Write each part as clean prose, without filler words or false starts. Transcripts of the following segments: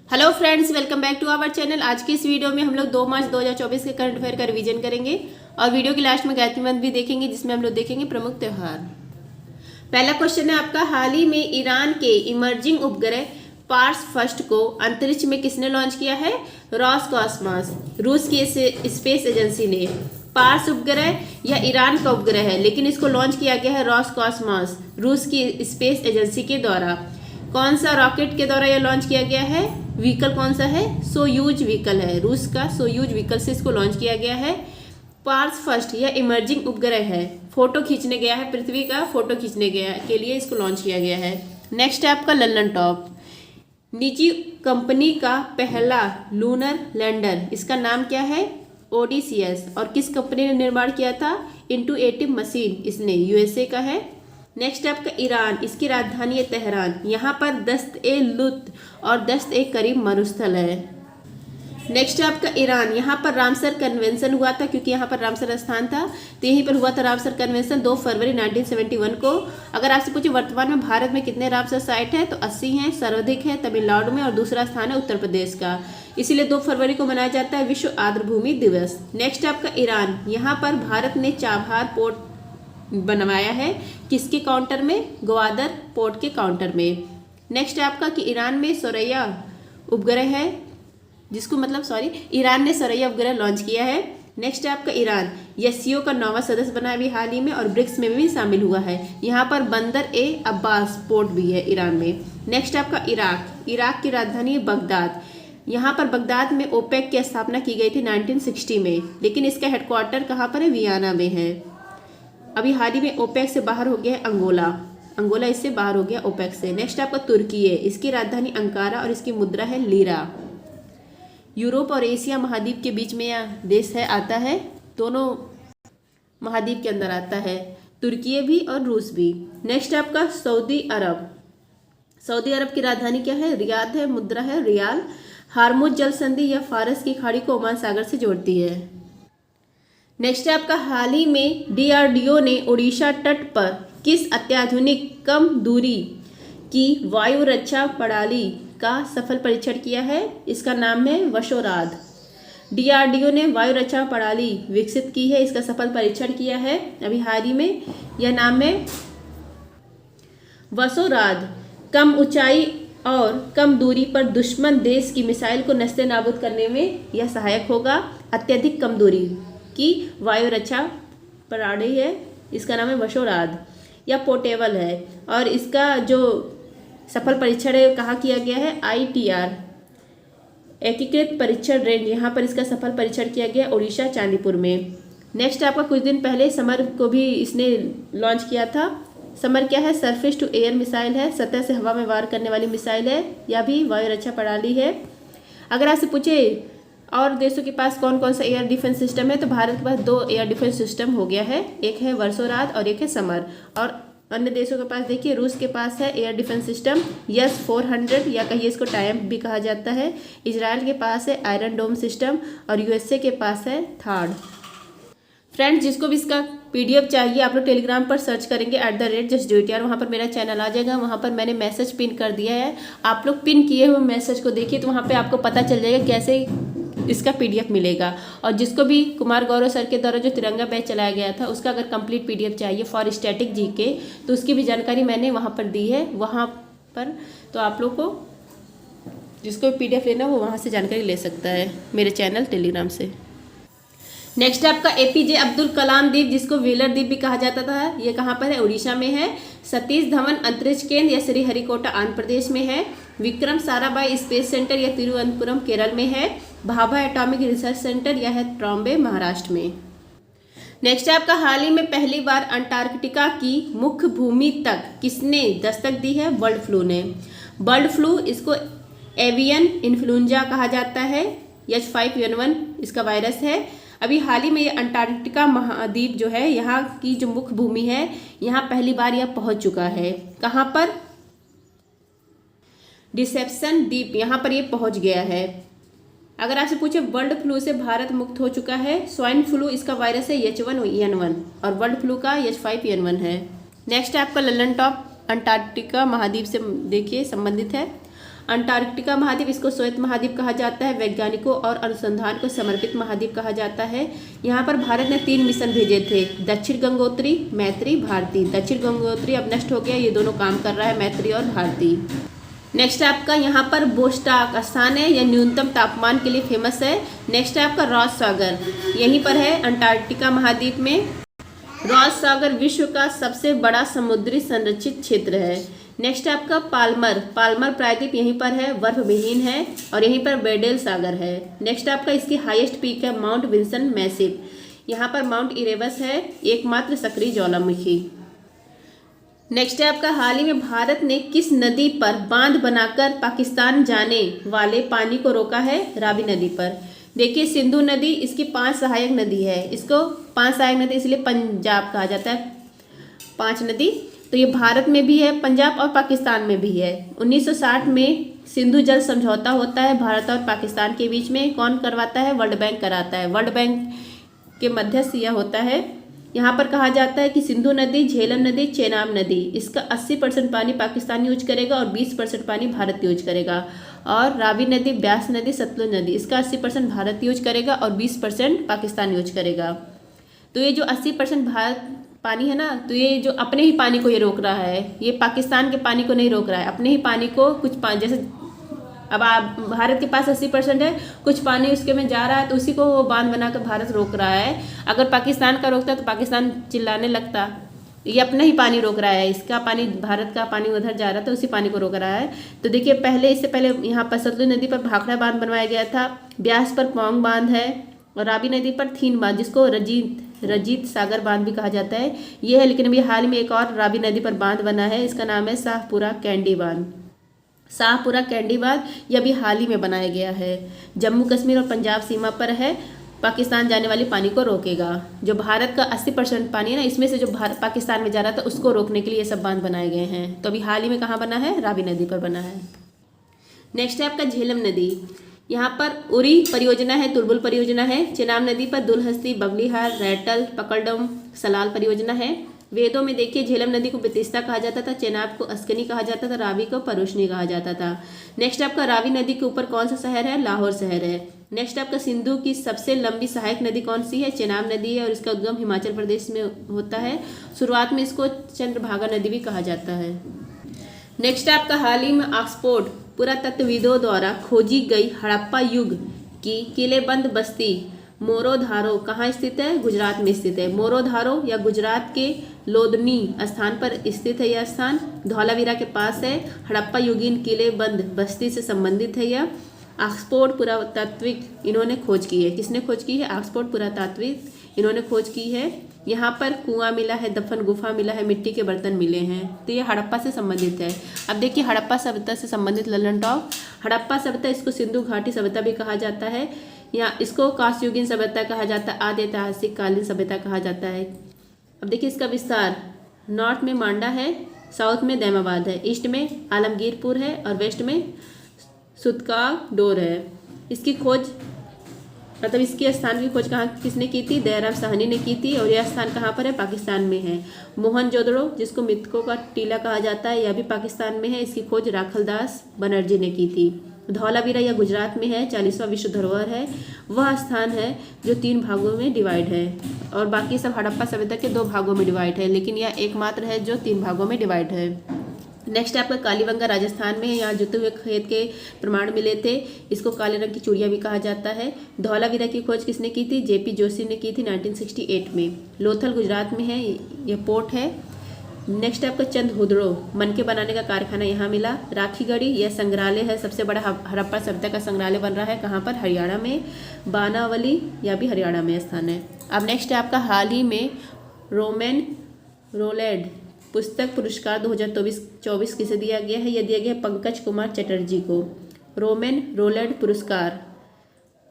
Hello friends, welcome back to our channel. आज की इस वीडियो में हम लोग 2 मार्च 2024 के करंट अफेयर का रिवीजन करेंगे और वीडियो के लास्ट में गायत्री मंत्र भी देखेंगे, जिसमें हम लोग देखेंगे प्रमुख त्यौहार। पहला क्वेश्चन है आपका, हाल ही में ईरान के इमर्जिंग उपग्रह पार्स फर्स्ट को अंतरिक्ष में किसने लॉन्च किया है? रॉसकॉस्मॉस, रूस की स्पेस एजेंसी ने। पार्स उपग्रह या ईरान का उपग्रह है, लेकिन इसको लॉन्च किया गया है रॉसकॉस्मॉस, रूस की स्पेस एजेंसी के द्वारा। कौन सा रॉकेट के द्वारा यह लॉन्च किया गया है? व्हीकल कौन सा है? सोयूज व्हीकल है, रूस का सोयूज व्हीकल से इसको लॉन्च किया गया है। पार्स फर्स्ट या इमर्जिंग उपग्रह है, फोटो खींचने गया है, पृथ्वी का फोटो खींचने गया के लिए इसको लॉन्च किया गया है। नेक्स्ट है आपका लंदन टॉप, निजी कंपनी का पहला लूनर लैंडर, इसका नाम क्या है? ओडिसियस। और किस कंपनी ने निर्माण किया था? इंटुएटिव मशीन, इसने, यूएसए का है। नेक्स्ट है आपका ईरान, इसकी राजधानी है तेहरान। यहाँ पर दस्त-ए-लुत्फ और दस्त-ए-करीम मरुस्थल है। नेक्स्ट है आपका ईरान, यहाँ पर रामसर कन्वेंशन हुआ था, क्योंकि यहाँ पर रामसर स्थान था, तो यहीं पर हुआ था रामसर कन्वेंशन 2 फरवरी 1971 को। अगर आपसे पूछे वर्तमान में भारत में कितने रामसर साइट हैं, तो 80 हैं, सर्वाधिक है तमिलनाडु में और दूसरा स्थान है उत्तर प्रदेश का। इसीलिए 2 फरवरी को मनाया जाता है विश्व आर्द्रभूमि दिवस। नेक्स्ट है आपका ईरान, यहाँ पर भारत ने चाबहार पोर्ट बनवाया है, किसके काउंटर में? ग्वादर पोर्ट के काउंटर में। नेक्स्ट है आपका कि ईरान में सोरैया उपग्रह है, ईरान ने सोरैया उपग्रह लॉन्च किया है। नेक्स्ट है आपका ईरान एससीओ का 9वां सदस्य बना अभी हाल ही में और ब्रिक्स में भी शामिल हुआ है। यहाँ पर बंदर ए अब्बास पोर्ट भी है ईरान में। नेक्स्ट है आपका इराक की राजधानी है बगदाद। यहाँ पर बगदाद में ओपेक की स्थापना की गई थी 1960 में, लेकिन इसका हेडक्वार्टर कहाँ पर है? वियना में है। अभी हाल ही में ओपेक से बाहर हो गया है अंगोला इससे बाहर हो गया ओपेक से। नेक्स्ट आपका तुर्की है, इसकी राजधानी अंकारा और इसकी मुद्रा है लीरा। यूरोप और एशिया महाद्वीप के बीच में यह देश है, आता है, दोनों महाद्वीप के अंदर आता है, तुर्की भी और रूस भी। नेक्स्ट आपका सऊदी अरब की राजधानी क्या है? रियाद है, मुद्रा है रियाल। हार्मुज जल संधि या फारस की खाड़ी को ओमान सागर से जोड़ती है। नेक्स्ट है आपका, हाल ही में डीआरडीओ ने ओडिशा तट पर किस अत्याधुनिक कम दूरी की वायु रक्षा प्रणाली का सफल परीक्षण किया है? इसका नाम है वसोराध। डीआरडीओ ने वायु रक्षा प्रणाली विकसित की है, इसका सफल परीक्षण किया है अभी हाल ही में। यह नाम है वसोराध। कम ऊंचाई और कम दूरी पर दुश्मन देश की मिसाइल को नस्ते नाबूद करने में यह सहायक होगा। अत्यधिक कम दूरी की वायु रक्षा प्रणाली है, इसका नाम है वसोराध या पोर्टेबल है। और इसका जो सफल परीक्षण है कहाँ किया गया है? ITR एकीकृत परीक्षण रेंज, यहाँ पर इसका सफल परीक्षण किया गया ओडिशा चांदीपुर में। नेक्स्ट आपका कुछ दिन पहले समर को भी इसने लॉन्च किया था। समर क्या है? सरफेस टू एयर मिसाइल है, सतह से हवा में वार करने वाली मिसाइल है, यह भी वायु रक्षा प्रणाली है। अगर आपसे पूछे और देशों के पास कौन कौन सा एयर डिफेंस सिस्टम है, तो भारत के पास 2 एयर डिफेंस सिस्टम हो गया है, एक है वसोराध और एक है समर। और अन्य देशों के पास देखिए, रूस के पास है एयर डिफेंस सिस्टम S-400 या कहिए इसको टायम्प भी कहा जाता है। इजराइल के पास है आयरन डोम सिस्टम और यूएसए के पास है थार्ड। फ्रेंड्स, जिसको भी इसका PDF चाहिए, आप लोग टेलीग्राम पर सर्च करेंगे @justdoityar, वहाँ पर मेरा चैनल आ जाएगा। वहाँ पर मैंने मैसेज पिन कर दिया है, आप लोग पिन किए हुए मैसेज को देखिए, तो वहाँ पे आपको पता चल जाएगा कैसे इसका PDF मिलेगा। और जिसको भी कुमार गौरव सर के द्वारा जो तिरंगा बैच चलाया गया था, उसका अगर कंप्लीट PDF चाहिए फॉर स्टैटिक GK, तो उसकी भी जानकारी मैंने वहाँ पर दी है, वहाँ पर तो आप लोग को जिसको भी PDF लेना वो वहाँ से जानकारी ले सकता है मेरे चैनल टेलीग्राम से। नेक्स्ट आपका APJ अब्दुल कलाम द्वीप, जिसको व्हीलर द्वीप भी कहा जाता था, ये कहाँ पर है? उड़ीसा में है। सतीश धवन अंतरिक्ष केंद्र या श्रीहरिकोटा आंध्र प्रदेश में है। विक्रम साराभाई स्पेस सेंटर या तिरुवनंतपुरम केरल में है। भाभा एटॉमिक रिसर्च सेंटर या है ट्रॉम्बे महाराष्ट्र में। नेक्स्ट है आपका, हाल ही में पहली बार अंटार्कटिका की मुख्य भूमि तक किसने दस्तक दी है? बर्ड फ्लू ने। बर्ड फ्लू, इसको एवियन इन्फ्लुएंजा कहा जाता है, H5N1 इसका वायरस है। अभी हाल ही में ये अंटार्कटिका महाद्वीप जो है, यहाँ की जो मुख्य भूमि है, यहाँ पहली बार यह पहुंच चुका है। कहाँ पर? डिसेप्शन द्वीप, यहाँ पर ये पहुंच गया है। अगर आपसे पूछे बर्ड फ्लू से भारत मुक्त हो चुका है, स्वाइन फ्लू इसका वायरस है H1N1 और बर्ड फ्लू का H5N1 है। नेक्स्ट है आपका लंदन टॉप, अंटार्कटिका महाद्वीप से देखिए संबंधित है। अंटार्कटिका महाद्वीप, इसको श्वेत महाद्वीप कहा जाता है। वैज्ञानिकों और अनुसंधान को समर्पित महाद्वीप कहा जाता है। यहाँ पर भारत ने 3 मिशन भेजे थे, दक्षिण गंगोत्री, मैत्री, भारती। दक्षिण गंगोत्री अब नष्ट हो गया, ये दोनों काम कर रहा है, मैत्री और भारती। नेक्स्ट आपका यहाँ पर बोस्टाक स्थान है, यह न्यूनतम तापमान के लिए फेमस है। नेक्स्ट है आपका रॉस सागर, यहीं पर है अंटार्कटिका महाद्वीप में। रॉस सागर विश्व का सबसे बड़ा समुद्री संरक्षित क्षेत्र है। नेक्स्ट है आपका पाल्मर प्रायद्वीप, यहीं पर है, बर्फ विहीन है और यहीं पर बेडेल सागर है। नेक्स्ट आपका इसकी हाईएस्ट पीक है माउंट विंसन मैसिव, यहाँ पर माउंट इरेबस है, एकमात्र सक्रिय ज्वालामुखी। नेक्स्ट है आपका हाल ही में भारत ने किस नदी पर बांध बनाकर पाकिस्तान जाने वाले पानी को रोका है? रावी नदी पर। देखिए सिंधु नदी इसकी 5 सहायक नदी है, इसको 5 सहायक नदी इसलिए पंजाब कहा जाता है। 5 नदी तो ये भारत में भी है, पंजाब और पाकिस्तान में भी है। 1960 में सिंधु जल समझौता होता है भारत और पाकिस्तान के बीच में। कौन करवाता है? वर्ल्ड बैंक कराता है। वर्ल्ड बैंक के मध्यस्थ यह होता है। यहाँ पर कहा जाता है कि सिंधु नदी, झेलम नदी, चेनाब नदी, इसका 80% पानी पाकिस्तान यूज करेगा और 20% पानी भारत यूज करेगा। और रावी नदी, ब्यास नदी, सतलुज नदी, इसका 80% भारत यूज करेगा और 20% पाकिस्तान यूज करेगा। तो ये जो 80% भारत पानी है ना, तो ये जो अपने ही पानी को ये रोक रहा है, ये पाकिस्तान के पानी को नहीं रोक रहा है, अपने ही पानी को कुछ पानी, जैसे अब आप भारत के पास 80% है, कुछ पानी उसके में जा रहा है, तो उसी को वो बांध बनाकर भारत रोक रहा है। अगर पाकिस्तान का रोकता तो पाकिस्तान चिल्लाने लगता। ये अपना ही पानी रोक रहा है, इसका पानी, भारत का पानी उधर जा रहा था, उसी पानी को रोक रहा है। तो देखिए पहले, इससे पहले यहाँ पर सतलुज नदी पर भाखड़ा बांध बनवाया गया था, ब्यास पर पौंग बांध है और रावी नदी पर थीन बांध, जिसको रजीत सागर बांध भी कहा जाता है, ये है। लेकिन अभी हाल में एक और रावी नदी पर बांध बना है, इसका नाम है शाहपुरा कैंडी बांध। शाहपुरा कैंडी बांध यह भी हाल ही में बनाया गया है, जम्मू कश्मीर और पंजाब सीमा पर है, पाकिस्तान जाने वाली पानी को रोकेगा। जो भारत का 80% पानी है ना, इसमें से जो भारत पाकिस्तान में जा रहा था उसको रोकने के लिए ये सब बांध बनाए गए हैं। तो अभी हाल ही में कहाँ बना है? रावी नदी पर बना है। नेक्स्ट है आपका झेलम नदी, यहाँ पर उरी परियोजना है, तुलबुल परियोजना है। चेनाब नदी पर दुलहस्ती, बबलीहार, रैटल, पकड़डम, सलाल परियोजना है। वेदों में देखिए झेलम नदी को बितिस्ता कहा जाता था, चेनाब को अस्कनी कहा जाता था, रावी को परुष्णी कहा जाता था। नेक्स्ट आपका रावी नदी के ऊपर कौन सा शहर है? लाहौर शहर है। नेक्स्ट आपका सिंधु की सबसे लंबी सहायक नदी कौन सी है? चेनाब नदी है और इसका उद्गम हिमाचल प्रदेश में होता है। शुरुआत में इसको चंद्रभागा नदी भी कहा जाता है। नेक्स्ट आपका हाल ही में ऑक्सफोर्ड पुरातत्वविदों द्वारा खोजी गई हड़प्पा युग की किलेबंद बस्ती मोरोधारो कहाँ स्थित है? गुजरात में स्थित है। मोरोधारो या गुजरात के लोधनी स्थान पर स्थित है। यह स्थान धौलावीरा के पास है। हड़प्पा युगीन किलेबंद बस्ती से संबंधित है। यह ऑक्सफोर्ड पुरातात्विक इन्होंने खोज की है। किसने खोज की है? ऑक्सफोर्ड पुरातात्विक इन्होंने खोज की है। यहाँ पर कुआं मिला है, दफन गुफा मिला है, मिट्टी के बर्तन मिले हैं, तो ये हड़प्पा से संबंधित है। अब देखिए हड़प्पा सभ्यता से संबंधित ललन टॉप, हड़प्पा सभ्यता, इसको सिंधु घाटी सभ्यता भी कहा जाता है, या इसको कांस्ययुगीन सभ्यता कहा जाता है, आदि ऐतिहासिक कालीन सभ्यता कहा जाता है। अब देखिए इसका विस्तार, नॉर्थ में मांडा है, साउथ में दैमाबाद है, ईस्ट में आलमगीरपुर है और वेस्ट में सुतकाडोर है। इसकी खोज मतलब इसके स्थान की खोज कहाँ किसने की थी? दयाराम साहनी ने की थी। और यह स्थान कहाँ पर है? पाकिस्तान में है। मोहनजोदड़ो, जिसको मृतकों का टीला कहा जाता है, यह भी पाकिस्तान में है। इसकी खोज राखलदास बनर्जी ने की थी। धौलावीरा यह गुजरात में है, 40वां विश्व धरोहर है। वह स्थान है जो 3 भागों में डिवाइड है और बाकी सब हड़प्पा सभ्यता के 2 भागों में डिवाइड है, लेकिन यह एकमात्र है जो 3 भागों में डिवाइड है। नेक्स्ट आपका कालीबंगा राजस्थान में है, यहाँ जुते हुए खेत के प्रमाण मिले थे, इसको काले रंग की चूड़ियाँ भी कहा जाता है। धौलावीरा की खोज किसने की थी? जेपी जोशी ने की थी 1968 में। लोथल गुजरात में है, यह पोर्ट है। नेक्स्ट आपका चंद हुदड़ो, मनके बनाने का कारखाना यहाँ मिला। राखीगढ़ी यह संग्रहालय है, सबसे बड़ा हड़प्पा सभ्यता का संग्रहालय बन रहा है, कहाँ पर? हरियाणा में। बानावली यह भी हरियाणा में स्थान है। अब नेक्स्ट है आपका हाल ही में रोमन रोलैंड पुस्तक पुरस्कार 2024 किसे दिया गया है? यह दिया गया है पंकज कुमार चटर्जी को। रोमन रोलैंड पुरस्कार,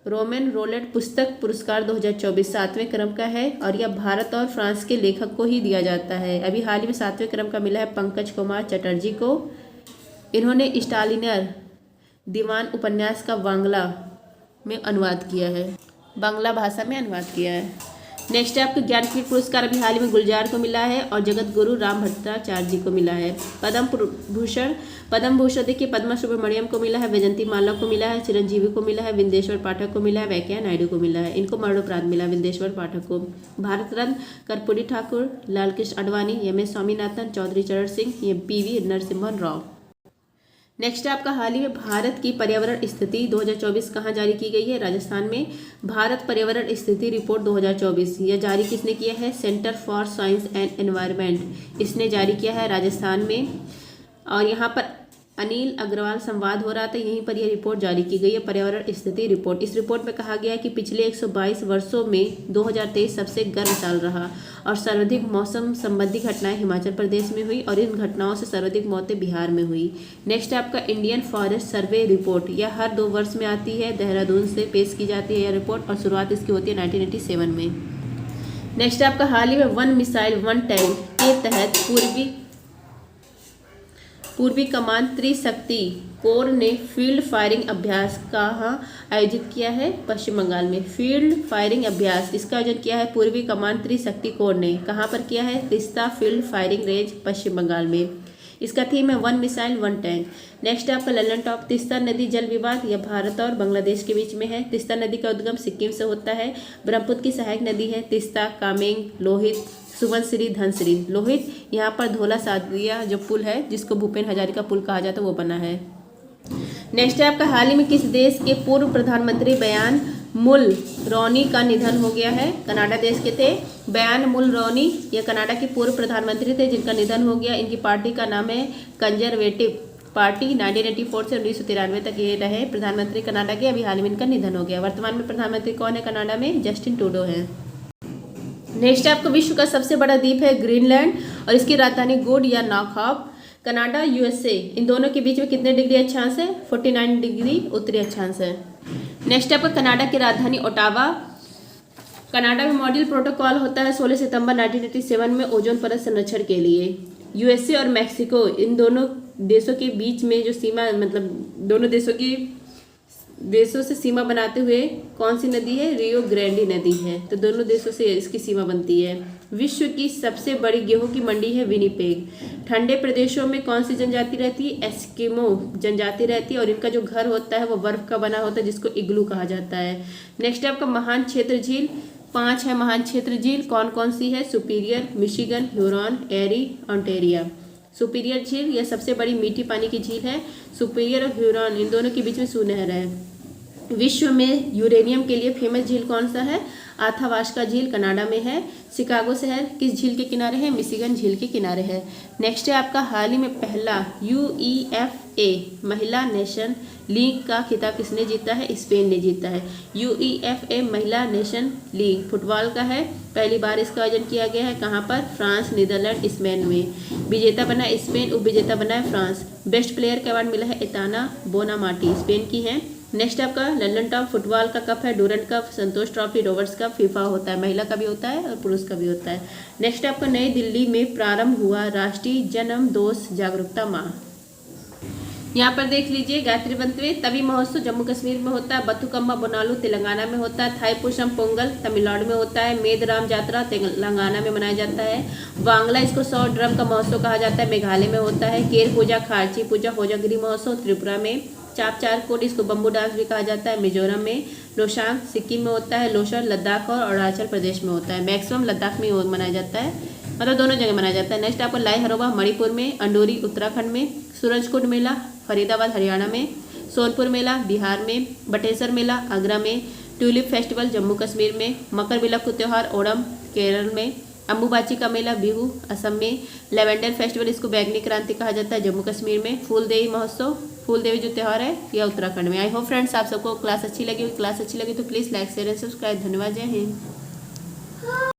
रोमन रोलैंड पुस्तक पुरस्कार 2024 7वें क्रम का है और यह भारत और फ्रांस के लेखक को ही दिया जाता है। अभी हाल ही में 7वें क्रम का मिला है पंकज कुमार चटर्जी को। इन्होंने स्टालिनर दीवान उपन्यास का बांग्ला में अनुवाद किया है, बांग्ला भाषा में अनुवाद किया है। नेक्स्ट है आपको ज्ञानपीठ पुरस्कार अभी हाल ही में गुलजार को मिला है और जगत गुरु राम भट्टाचार्य जी को मिला है। पद्म भूषण देखिए पद्मा सुब्रमण्यम को मिला है, वैजंती माला को मिला है, चिरंजीवी को मिला है, विंदेश्वर पाठक को मिला है, वेंकैया नायडू को मिला है। इनको मरणोपरांत मिला विंदेश्वर पाठक को। भारत रत्न कर्पूरी ठाकुर, लालकृष्ण आडवाणी, एम.एस. स्वामीनाथन, चौधरी चरण सिंह, पी.वी. नरसिम्हन राव। नेक्स्ट है आपका हाल ही में भारत की पर्यावरण स्थिति 2024 कहाँ जारी की गई है? राजस्थान में भारत पर्यावरण स्थिति रिपोर्ट 2024 यह जारी किसने किया है? Centre for science and environment इसने जारी किया है राजस्थान में। और यहाँ पर अनिल अग्रवाल संवाद हो रहा था, यहीं पर यह रिपोर्ट जारी की गई है, पर्यावरण स्थिति रिपोर्ट। इस रिपोर्ट में कहा गया है कि पिछले 122 वर्षों में 2023 सबसे गर्म साल रहा और सर्वाधिक मौसम संबंधी घटनाएं हिमाचल प्रदेश में हुई और इन घटनाओं से सर्वाधिक मौतें बिहार में हुई। नेक्स्ट है आपका इंडियन फॉरेस्ट सर्वे रिपोर्ट, यह हर 2 वर्ष में आती है, देहरादून से पेश की जाती है यह रिपोर्ट और शुरुआत इसकी होती है 1987 में। नेक्स्ट है आपका हाल ही में वन मिसाइल वन टैंक के तहत पूर्वी कमान त्रिशक्ति कोर ने फील्ड फायरिंग अभ्यास कहाँ आयोजित किया है? पश्चिम बंगाल में। फील्ड फायरिंग अभ्यास इसका आयोजन किया है पूर्वी कमान त्रिशक्ति कोर ने। कहाँ पर किया है? तिस्ता फील्ड फायरिंग रेंज पश्चिम बंगाल में। इसका थीम है one missile one tank. Next है आपका ललन टॉप तिस्ता नदी जल विवाद, यह भारत और बांग्लादेश के बीच में है। तिस्ता नदी का उद्गम सिक्किम से होता है। ब्रह्मपुत्र की सहायक नदी है तिस्ता, कामेंग, लोहित, सुबनसिरी, धनसिरी। लोहित यहाँ पर धौला सादिया जो पुल है जिसको भूपेन हजारिका पुल कहा जाता है वो बना है। नेक्स्ट है आपका हाल ही में किस देश के पूर्व प्रधानमंत्री बयान मुल रॉनी का निधन हो गया है? कनाडा देश के थे बयान मुल रॉनी, ये कनाडा के पूर्व प्रधानमंत्री थे जिनका निधन हो गया। इनकी पार्टी का नाम है कंजर्वेटिव पार्टी। 1984 से 1993 तक ये रहे प्रधानमंत्री कनाडा के, अभी हाल ही में इनका निधन हो गया। वर्तमान में प्रधानमंत्री कौन है कनाडा में? जस्टिन ट्रूडो है। नेक्स्ट है आपको विश्व का सबसे बड़ा द्वीप है ग्रीनलैंड और इसकी राजधानी गुड या नॉकहॉफ। कनाडा यूएसए इन दोनों के बीच में कितने डिग्री अक्षांश है? 49 डिग्री उत्तरी अक्षांश है। नेक्स्ट है आपका कनाडा की राजधानी ओटावा। कनाडा में मॉडल प्रोटोकॉल होता है 16 सितंबर 1987 में ओजोन परत संरक्षण के लिए। यूएसए और मैक्सिको इन दोनों देशों के बीच में जो सीमा मतलब दोनों देशों से सीमा बनाते हुए कौन सी नदी है? रियो ग्रैंडी नदी है। तो दोनों देशों से इसकी सीमा बनती है। विश्व की सबसे बड़ी गेहूं की मंडी है विनिपेग। ठंडे प्रदेशों में कौन सी जनजाति रहती है? एस्किमो जनजाति रहती है और इनका जो घर होता है वो बर्फ का बना होता है जिसको इग्लू कहा जाता है। नेक्स्ट है आपका महान क्षेत्र झील। 5 है महान क्षेत्र झील, कौन कौन सी है? सुपीरियर, मिशिगन, ह्यूरॉन, एरी, ऑन्टेरिया। सुपीरियर झील यह सबसे बड़ी मीठी पानी की झील है। सुपीरियर और ह्यूरॉन इन दोनों के बीच में सुनहर है। विश्व में यूरेनियम के लिए फेमस झील कौन सा है? आथावास्का झील कनाडा में है। शिकागो शहर किस झील के किनारे है? मिशिगन झील के किनारे है। नेक्स्ट है आपका हाल ही में पहला यूईएफए महिला नेशन लीग का खिताब किसने जीता है? स्पेन ने जीता है। यूईएफए महिला नेशन लीग फुटबॉल का है, पहली बार इसका आयोजन किया गया है। कहाँ पर? फ्रांस, नीदरलैंड, स्पेन में। विजेता बना स्पेन, उपविजेता बना है फ्रांस। बेस्ट प्लेयर का अवार्ड मिला है एताना बोनामाटी, स्पेन की है। नेक्स्ट आपका लंदन टॉप फुटबॉल का कप है डूरंट कप, संतोष ट्रॉफी, रोवर्स कप, फीफा होता है, महिला का भी होता है और पुरुष का भी होता है। नेक्स्ट आपका नई दिल्ली में प्रारंभ हुआ राष्ट्रीय जन्म दोष जागरूकता माह। यहाँ पर देख लीजिए गायत्री मंत्र तभी महोत्सव जम्मू कश्मीर में होता है, बथुकम्मा बोनालू तेलंगाना में होता है, थाईपुरम पोंगल तमिलनाडु में होता है, मेदराम जात्रा तेलंगाना में मनाया जाता है, वांगला इसको 100 ड्रम का महोत्सव कहा जाता है, मेघालय में होता है, केर पूजा खारची पूजा होजागिरी महोत्सव त्रिपुरा में, चाप चार कोट इसको बम्बू डांस भी कहा जाता है मिजोरम में, लोशांग सिक्किम में होता है, लोसर लद्दाख और अरुणाचल प्रदेश में होता है, मैक्सिमम लद्दाख में मनाया जाता है, मतलब दोनों जगह मनाया जाता है। नेक्स्ट आपको लाई हरोबा मणिपुर में, अंडोरी उत्तराखंड में, सूरजकुंड मेला फरीदाबाद हरियाणा में, सोनपुर मेला बिहार में, बटेसर मेला आगरा में, ट्यूलिप फेस्टिवल जम्मू कश्मीर में, मकर बिलक्कू त्यौहार ओणम केरल में, अम्बुबाची का मेला बिहू असम में, लेवेंडर फेस्टिवल इसको बैगनी क्रांति कहा जाता है जम्मू कश्मीर में, फूलदेवी महोत्सव फूलदेवी जो त्यौहार है यह उत्तराखंड में। आई होप फ्रेंड्स आप सबको क्लास अच्छी लगी तो please like share and subscribe. धन्यवाद, जय हिंद।